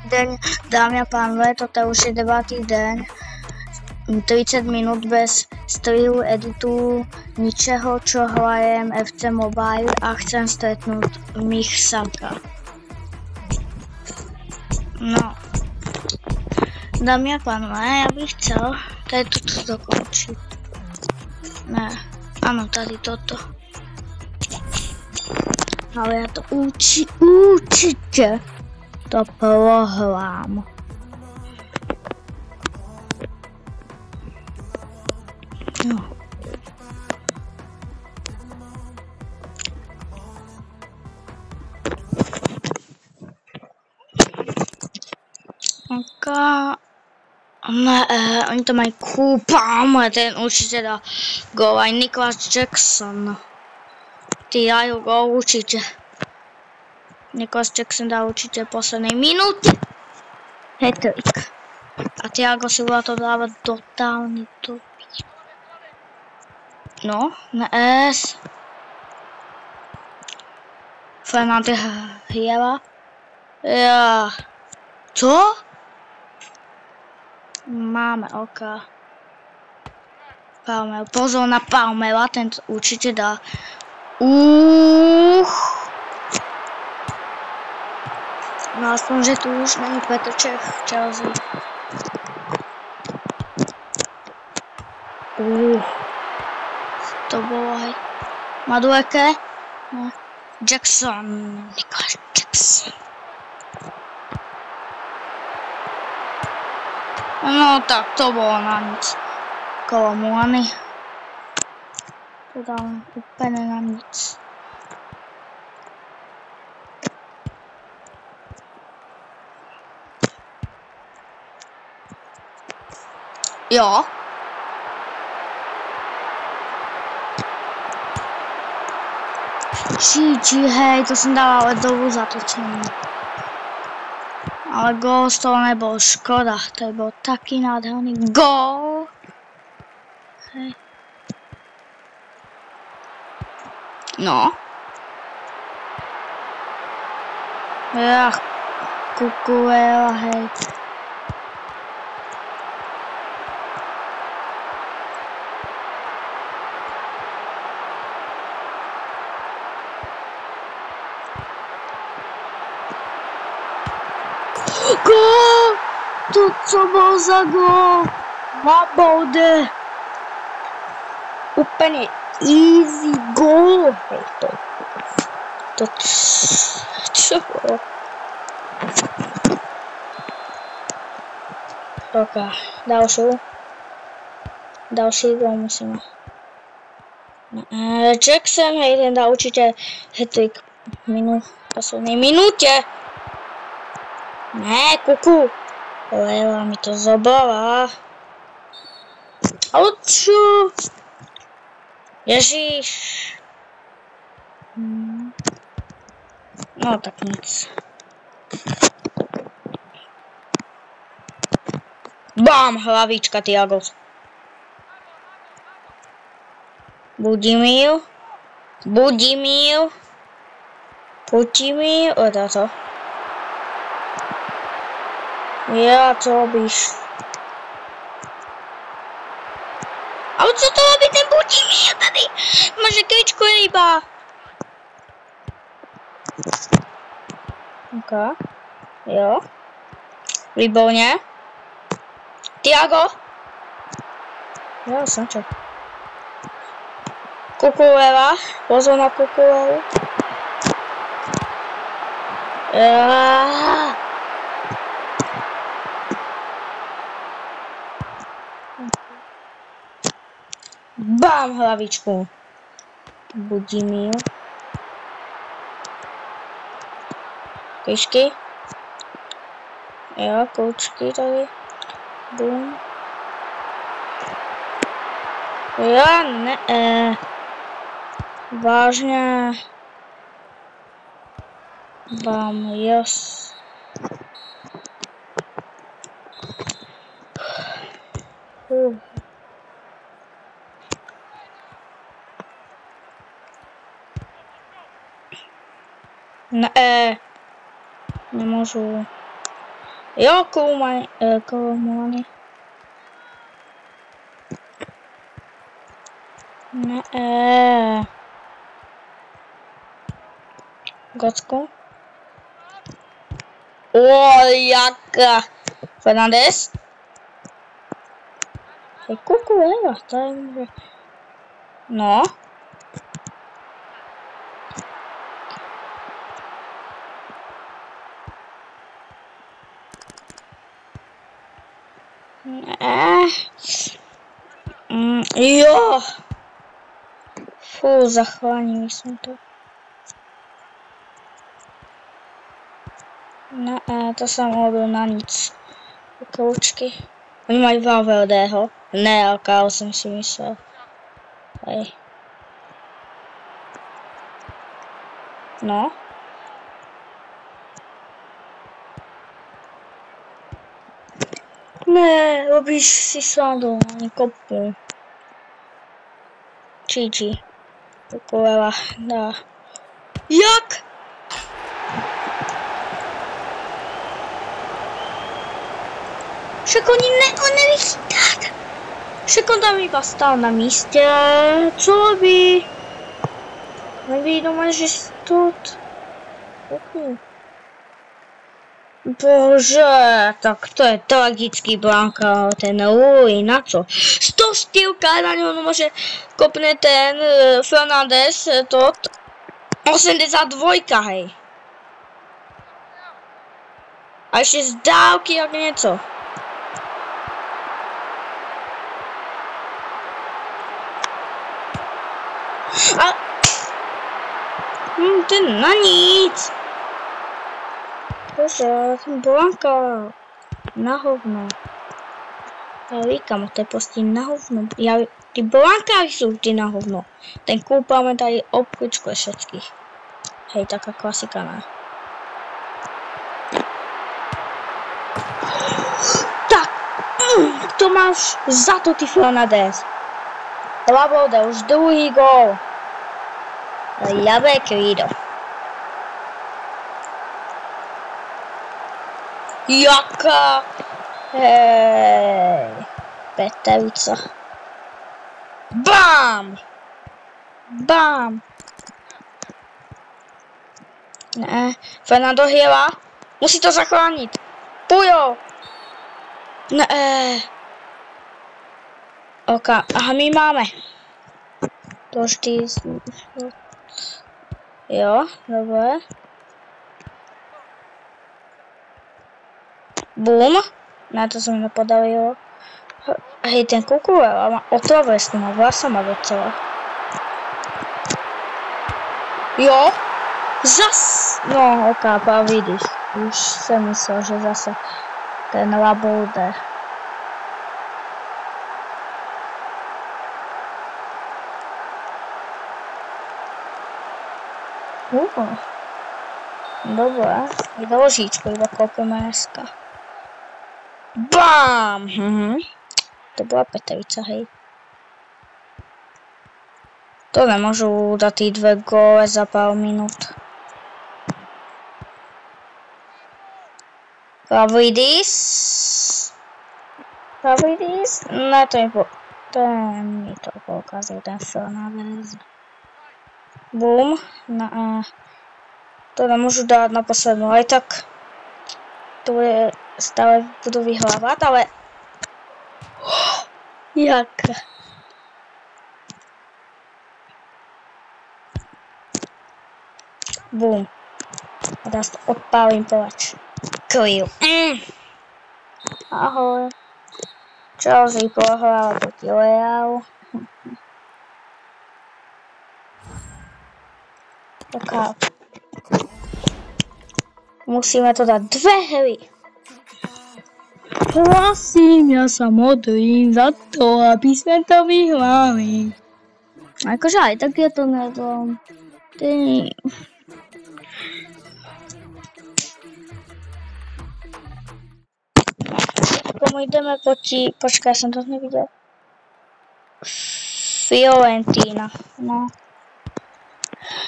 Den, dámy a pánové, toto už je 9. den, 30 minút bez strihu, editu, ničeho, čo hrajem FC Mobile a chcem stretnúť Michsaka. No, dámy a pánové, ja bych chcel tady toto dokončiť. Ne, áno, tady toto. Ale ja to určite to prohrám. No. Ne, oni to mají ale ten určitě dá gól, aj Nicholas Jackson. Ty dajú gól určite. Nicholas Jackson dá určite v poslednej minúte hat-trick. A Thiago Silva to dáva totálny topík. No, S. Fernando Hiela. Ja. Co? Máme oka. Palmer. Pozor na Palmera, ten určite dá. No aspoň, že tu už není Petr Čech v Chelsea. To bolo aj Madueke. No. Jackson. Nicholas Jackson. No tak to bolo na nic. Kolo Muany. To dám úplne na nic. Jo. Hej, to som dal ale dolu zatočený. Ale gól z toho nebol, škoda, to bol taký nádherný gól. Hej. No. Ja, Kukuela, hej. Gól! To co bol za gól? Na bode. Úplne easy gól. Hej, to čo bolo? Roka, další gól musíme. Jackson, hej, ten dá určite hat-trick v poslednej minúte. Ne, kuku. Lela mi to zobala. Ale čo? Ježiš. No tak nic. Bám, hlavička Thiago. Budimil. Táto. Ja, co robíš? Ale co to robí ten Budimir tady? Máže kričku ryba. Ok. Jo. Výborně. Thiago. Jo, jsem čak. Kukulela. Pozor na Kukulelu. Ja. Bám hlavičku. Budimil. Kyšky. Jo, koučky tady. Bum. Ja, ne. Vážně. Bám, jas. Ne, nemůžu. Jo, Kolumani. Ne. Gocko. Jaka. Fernandez. Hej, Kukuleva, to je... No. Jo. Fú, zachránili jsme to. Ne, to jsem hodil na nic. Koučky. Oni mají Valverdeho. Ne, Alcao jsem si myslel. Hej. No. Ne, robíš si srandu, ani kopu. Gigi. Kukuleva, dá. Jak? Však on nevychytá. Však on tam iba stál na místě. Co robí? Neví doma, že stud. Bože, tak to je tragický Blanka, ten Rui, na co? 104 na něho může kopne ten Fernandez, to 82, hej. A ještě z dálky jak něco. A... ten na nic. Bože, ten Blanka. Na hovno. Já říkám, to je prostě na hovno. Ty Blankáři jsou ty na hovno. Ten koupáme tady obklíčkuje všetkých. Hej, taká klasika, ne? Tak, to máš za to, ty Fernandez. Labode, už druhý gól. Ľavé krído. Jaká? Hej. Petevica. Bam! Bam! Ne, Fernando Hiela. Musí to zachránit. Pujo! Ne. Ok, aha, my máme. To vždy... Jo, dobré. Boom. Na to se mi nepodarilo. Hej, ten Kukuleva má otravuje s těma vlasama docela. Jo. Zas. No, ok, vidíš. Už jsem myslel, že zase ten Laborde. Dobré. Do ložíčku iba koupíme dneska. Bam! To byla Petevica, hej. To nemůžu dát ty 2 góly za pár minut. Pavlidis? Ne, to mi to pokazil ten Fernandez. Boom. To nemůžu dát na poslednou, ale tak to bude stále budu vyhlávat, ale jak? Boom. A teraz to odpálím polač. Kryl. Ahoj. Chelsea pohrála proti Realu. Tak. Musíme to dát 2 hry. Prosím, já sa modlím za to, aby sme to vyhráli. Akože aj tak je to nedom. Ty... Komu jdeme proti... Počkaj, jsem to neviděl. Fiorentina, no.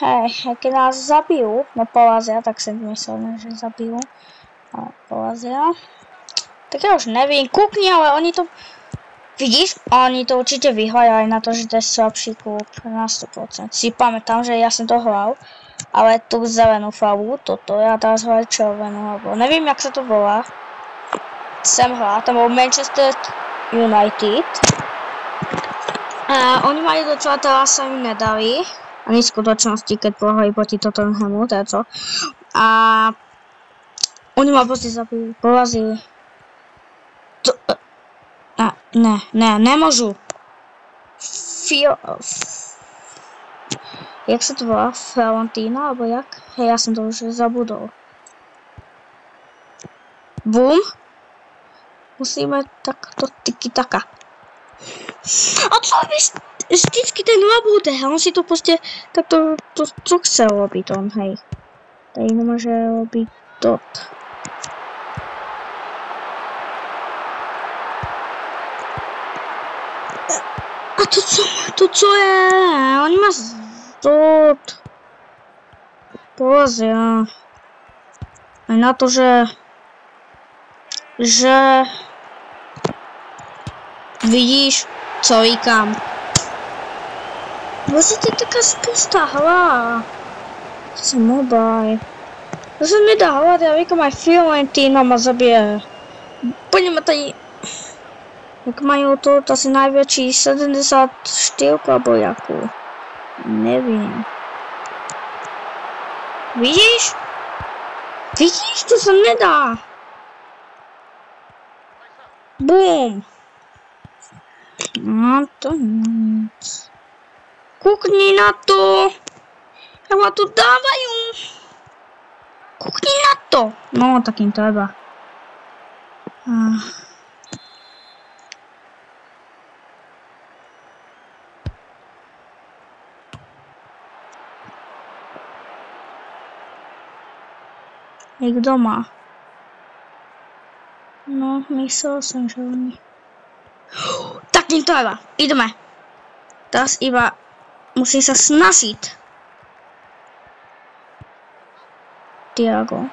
Hej, jak nás zabiju, no polazia, tak jsem myslel, že zabiju. Porazila. Tak ja už nevím, kukni, ale oni to... Vidíš? Oni to určitě vyhrají aj na to, že to je slabší klub na 100%. Si pamätám, že ja som to hral, ale tú zelenú farbu, toto, ja teraz hral červenú, alebo nevím, jak sa to volá. Jsem hral, tam bol Manchester United. A oni mali docela, teraz sa im nedali. Ani v skutočnosti, keď prohrali proti Tottenhamu, to je co. A oni ma proste porazili. Nemôžu. Jak sa to volá? Fiorentina, alebo jak? Hej, ja som to už zabudol. Bum. Musíme takto tiki-taka. A co vždycky ten bude? On si to proste takto, to chce robiť on, hej. Tady nemôže robiť tot. A to co je? Oni ma tot. Porazia. Aj na to, že vidíš, co říkám. Vlastně to je taká spustá hra. Co mobile. To se nedá hrát, já říkám, aj Fiorentina ma zabije. Poďme tady. Jak mají to asi najväčší 74 alebo jakú. Nevím. Vidíš? Vidíš, to se nedá. Bum. No to nic. Kukni na to. Jak ma tu dávajú. Kukni na to. No, tak im treba. Jak doma. No, myslel som, že oni... Tak im to iba. Ideme. Teraz iba musím sa snažiť. Thiago.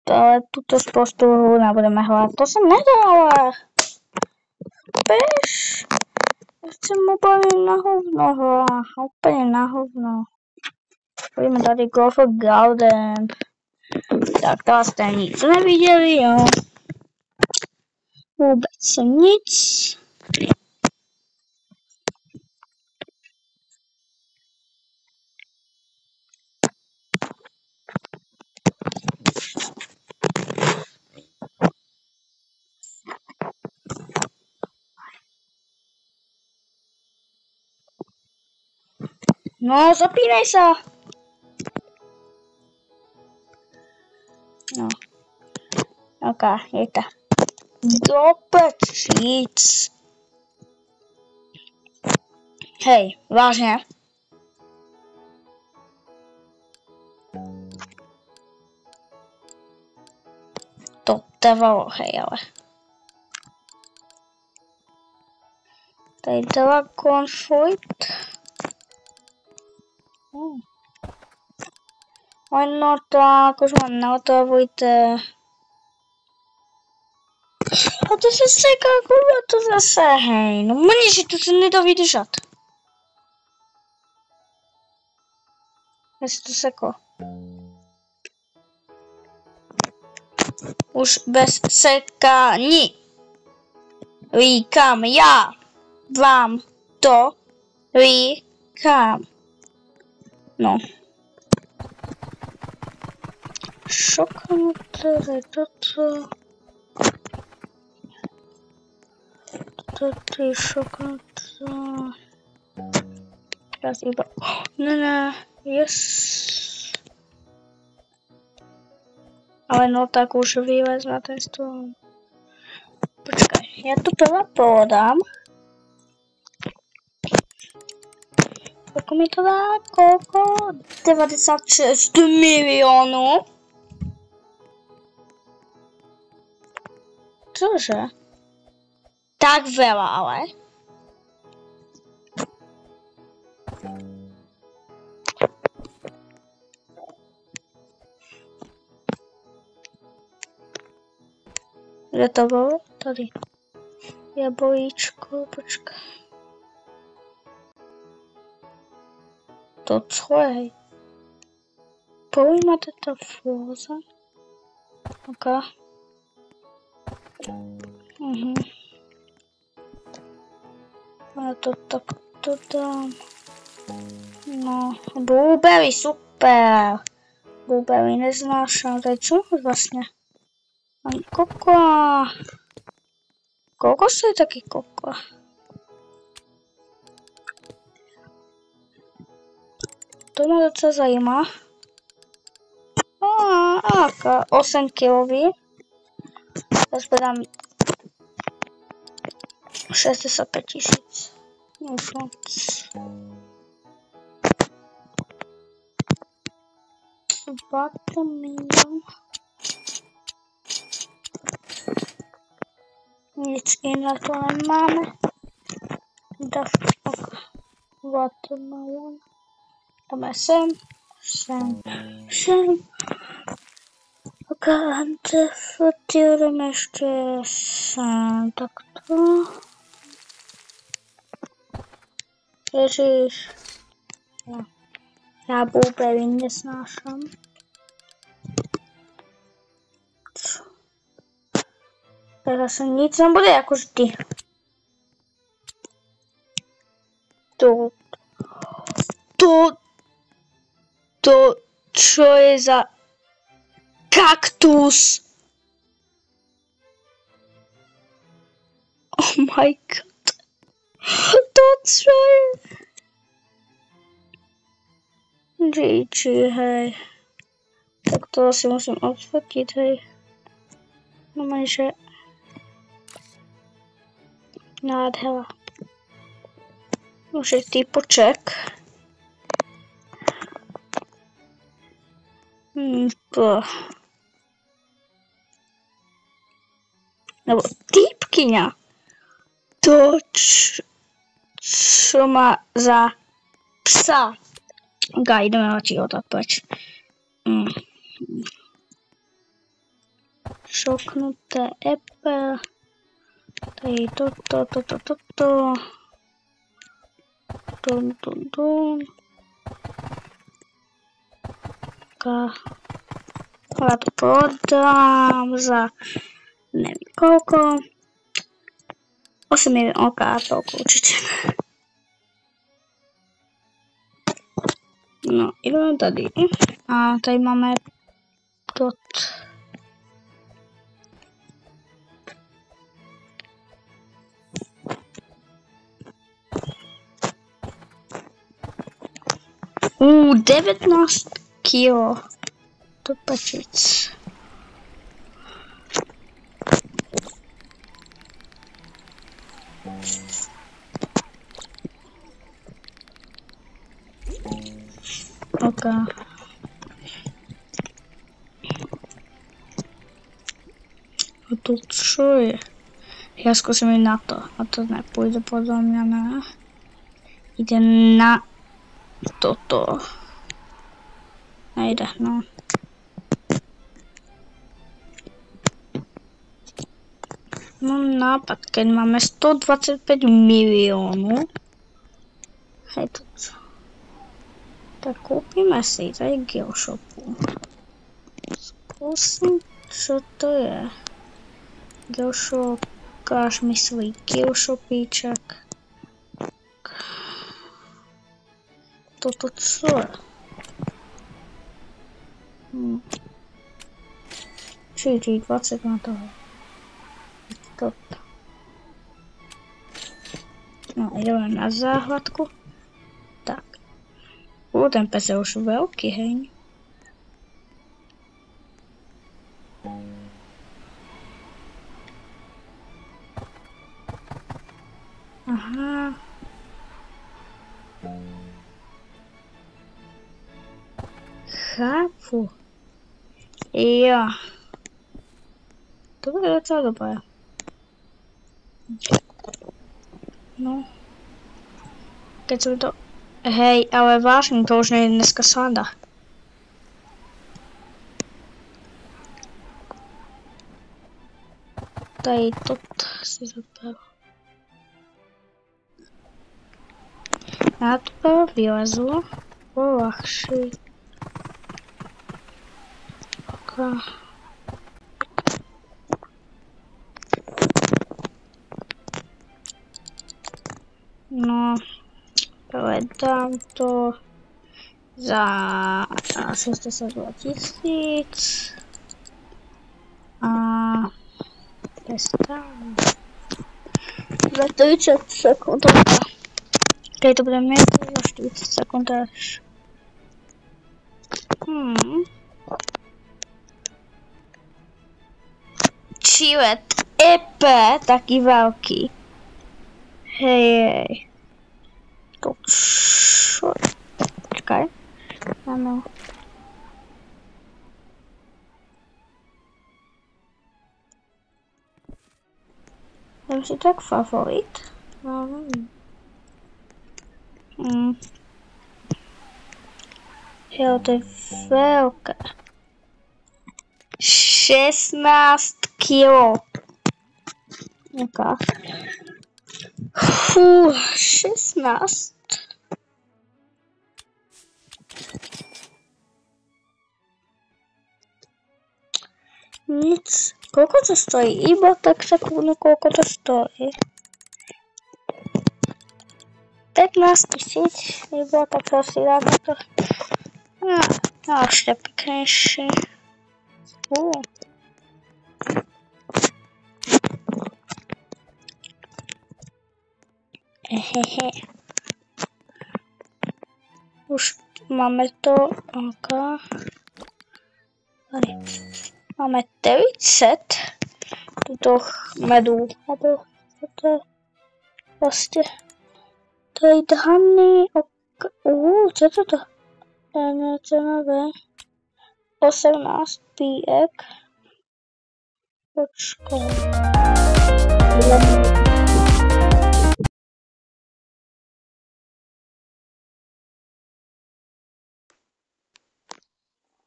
Ale tuto spoustu hru nebudeme hrát. To se nedá, ale... Bež. Já chcem úplně na hovno hrát. Úplně na hovno. Pojďme tady Go for Golden. Tak to jste nic neviděli, jo. Vůbec nic. No, zapínej se. No. Ok, jejte. Do Pečic. Hej, vážně. To trvalo, hej, ale. Tady Dragon Fruit. No tak, už mám naotravujte. A to se seká, kurva, to zase, hej. No mně, že to se nedá vydržet. Jestli to seko. Už bez sekání. Říkám, já vám to říkám. No. Šoknuté, toto. Toto je šoknuté. Teraz iba... Ne, yes. Ale no tak už vyvezme ten stôl. Počkaj, ja to prvá podám. Koľko mi to dá? Koľko? 96 miliónov. Čože? Tak veľa, ale. Kde to bolo? Tady. Jablíčko, počkaj. To co je? Poujímate to frozen? Ok. A to takto dám. No, blueberry, super. Blueberry neznášam, to je čo vlastne? Ani kokoa. Kokos je taký kokoa. To ma docela zajímá. Aká 8 kilový. Teraz podám 65 000. Nic moc. Watermelon. Nic iné to nemáme. Watermelon. Dáme sem. Ok, antifotilujeme ešte sem. Takto. Ježiš. Ja blueberry nesnášam. Teraz sa nic nebude ako vždy. To, čo je za kaktus? Oh my god. To čo je? GG, hej. Tak to si musím odfotiť, hej. No že nádhera. Už je typoček. Nebo týpkyňa. To, čo má za psa. Ok, ideme radšej otapať. Šoknuté apple. Tady toto. Dun. Ja to prodám za neviem koľko. 8 milión, ok, toľko určite. No, ideme tady. A tady máme dot. U 19 kilo topačic. Ok. A to čo je? Ja skúsim ísť na to. A to nepôjde podľa mňa, ne? Ide na toto. Nejde, no. Mám nápad, keď máme 125 miliónov. Hej, to čo? Tak kúpime si tady Geoshopu. Skúsim, čo to je. Geoshop, ukáž mi svoj Geoshopíček. Toto co je? Čiže 20 na toho. Toto. No, ideme na záhľadku. Tak. Ten pes je už veľký, hej. Aha. Chápu. Jo. To bude docela dobré. No. Keď som to... Hej, ale vážne, to už nie je dneska sranda. Tady tot si zapravil. Já to vylezu. Polahší. Okay. No, hledám to za 62 000 a tam za 30 sekund. Keď to budem mít za 40 sekund až. Čilet EP taký veľký. Hej. To čo? Počkaj. Áno. Dám si tak favorit. Jo, to je veľké. 16 kg. Jaká? Fú, 16. Nic. Koľko to stojí? Iba tak sekúdnu, koľko to stojí. 15 000. Iba tak si dáme to. No, ešte peknejšie. Hehehe. Už máme to. Máme 30 tuto medu. Alebo to je vlastne trade-hany. Čo je toto? Cenové. 18 píek. Počkaj.